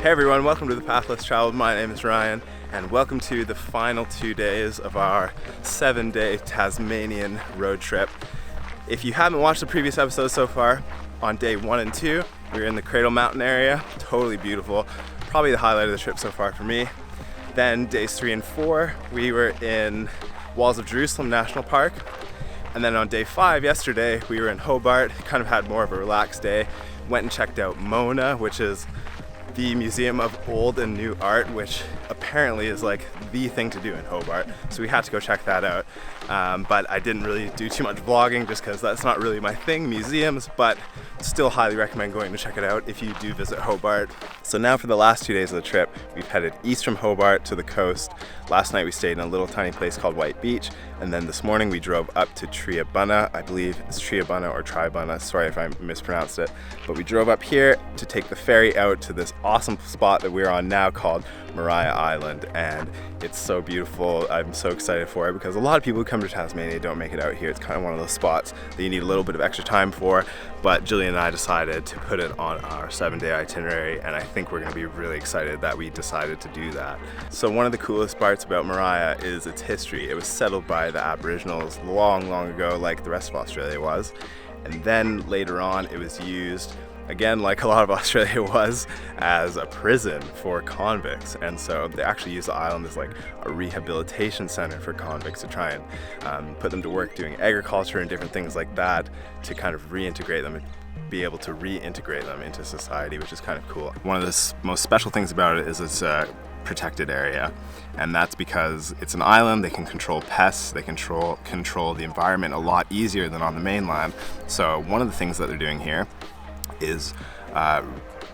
Hey everyone, welcome to the Path Less Traveled. My name is Ryan, and welcome to the final 2 days of our 7-day Tasmanian road trip. If you haven't watched the previous episodes so far, on day 1 and 2, we were in the Cradle Mountain area, totally beautiful, probably the highlight of the trip so far for me. Then days 3 and 4, we were in Walls of Jerusalem National Park. And then on day 5, yesterday, we were in Hobart, kind of had more of a relaxed day. Went and checked out Mona, which is the Museum of Old and New Art, which apparently is like the thing to do in Hobart. So we had to go check that out. But I didn't really do too much vlogging just because that's not really my thing, museums, but still highly recommend going to check it out if you do visit Hobart. So now for the last 2 days of the trip, we've headed east from Hobart to the coast. Last night we stayed in a little tiny place called White Beach, and then this morning we drove up to Treebunna. I believe it's Treebunna or Tribunna, sorry if I mispronounced it. But we drove up here to take the ferry out to this awesome spot that we're on now called Maria Island, and it's so beautiful. I'm so excited for it because a lot of people who come to Tasmania don't make it out here. It's kind of one of those spots that you need a little bit of extra time for, but Jillian and I decided to put it on our 7-day itinerary, and I think we're going to be really excited that we decided to do that. So one of the coolest parts about Maria is its history. It was settled by the Aboriginals long ago, like the rest of Australia was, and then later on it was used, again, like a lot of Australia was, as a prison for convicts. And so they actually use the island as like a rehabilitation center for convicts to try and put them to work doing agriculture and different things like that to kind of reintegrate them and be able to reintegrate them into society, which is kind of cool. One of the most special things about it is it's a protected area, and that's because it's an island. They can control pests, they control the environment a lot easier than on the mainland. So one of the things that they're doing here is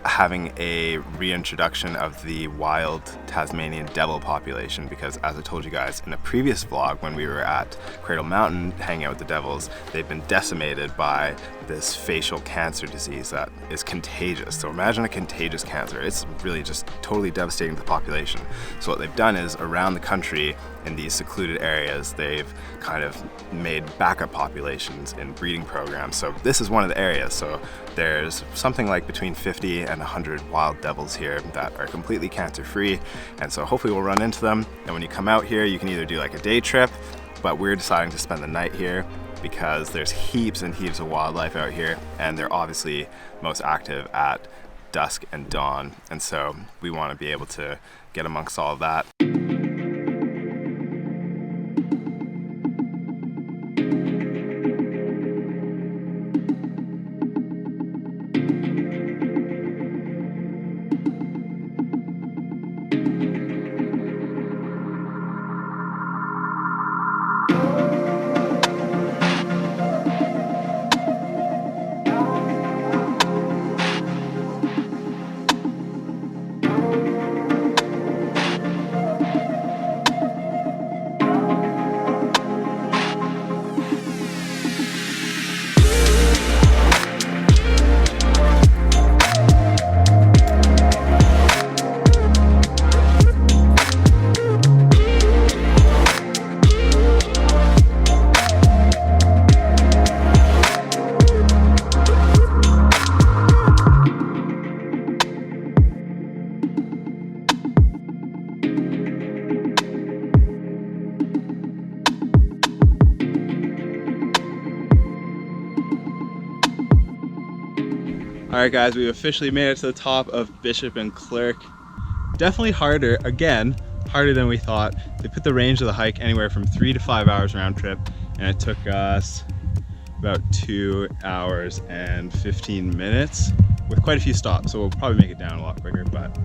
having a reintroduction of the wild Tasmanian devil population, because as I told you guys in a previous vlog when we were at Cradle Mountain hanging out with the devils, they've been decimated by this facial cancer disease that is contagious. So imagine a contagious cancer. It's really just totally devastating to the population. So what they've done is around the country in these secluded areas, they've kind of made backup populations in breeding programs. So this is one of the areas. So there's something like between 50 and 100 wild devils here that are completely cancer-free. And so hopefully we'll run into them. And when you come out here, you can either do like a day trip, but we're deciding to spend the night here because there's heaps and heaps of wildlife out here, and they're obviously most active at dusk and dawn. And so we want to be able to get amongst all of that. Alright guys, we've officially made it to the top of Bishop and Clerk. Definitely harder, again, harder than we thought. They put the range of the hike anywhere from 3 to 5 hours round trip, and it took us about 2 hours and 15 minutes with quite a few stops, so we'll probably make it down a lot quicker. But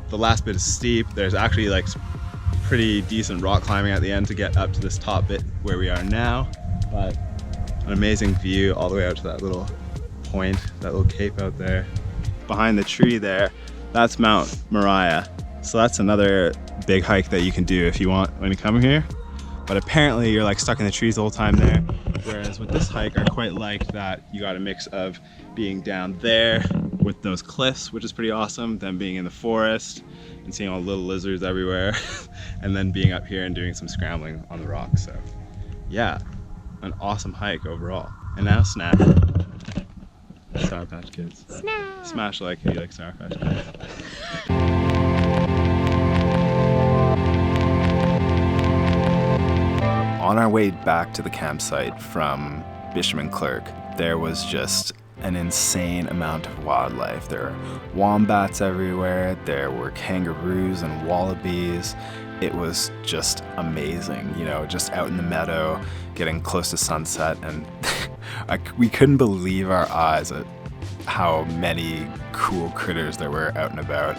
the last bit is steep. There's actually like pretty decent rock climbing at the end to get up to this top bit where we are now, but an amazing view all the way out to that little point, that little cape out there. Behind the tree there, that's Mount Moriah. So that's another big hike that you can do if you want when you come here. But apparently you're like stuck in the trees the whole time there. Whereas with this hike, I quite like that you got a mix of being down there with those cliffs, which is pretty awesome, then being in the forest and seeing all the little lizards everywhere, and then being up here and doing some scrambling on the rocks. So yeah, an awesome hike overall. And now snack. Sour Patch Kids. Snack. Smash like you like Sour Patch Kids. On our way back to the campsite from Bishop and Clerk, there was just an insane amount of wildlife. There were wombats everywhere, there were kangaroos and wallabies. It was just amazing, you know, just out in the meadow, getting close to sunset, and we couldn't believe our eyes at how many cool critters there were out and about.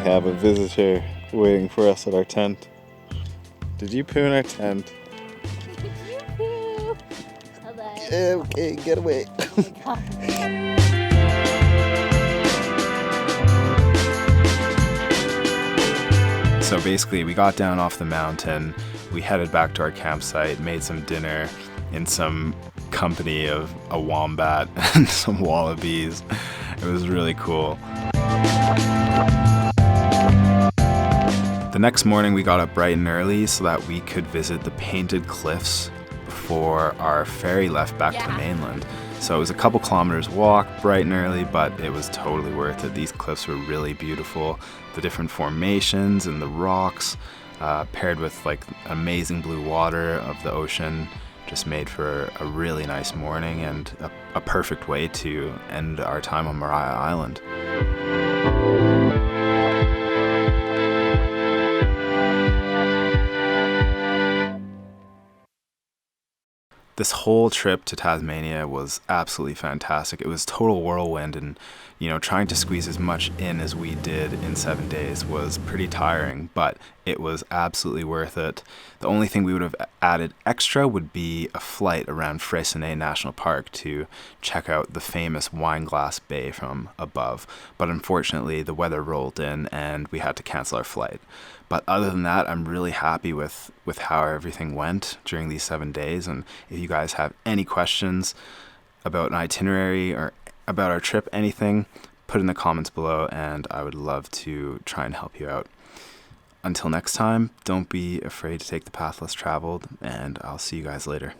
Have a visitor waiting for us at our tent. Did you poo in our tent? Yeah, okay, get away. So basically we got down off the mountain, we headed back to our campsite, made some dinner in some company of a wombat and some wallabies. It was really cool. The next morning we got up bright and early so that we could visit the Painted Cliffs before our ferry left back to the mainland. So it was a couple kilometers walk, bright and early, but it was totally worth it. These cliffs were really beautiful. The different formations and the rocks, paired with like amazing blue water of the ocean, just made for a really nice morning and a perfect way to end our time on Moriah Island. This whole trip to Tasmania was absolutely fantastic. It was total whirlwind, and you know, trying to squeeze as much in as we did in 7 days was pretty tiring, but it was absolutely worth it. The only thing we would have added extra would be a flight around Freycinet National Park to check out the famous Wineglass Bay from above. But unfortunately, the weather rolled in and we had to cancel our flight. But other than that, I'm really happy with how everything went during these 7 days. And if you guys have any questions about an itinerary or about our trip, anything, put in the comments below and I would love to try and help you out. Until next time, don't be afraid to take the path less traveled, and I'll see you guys later.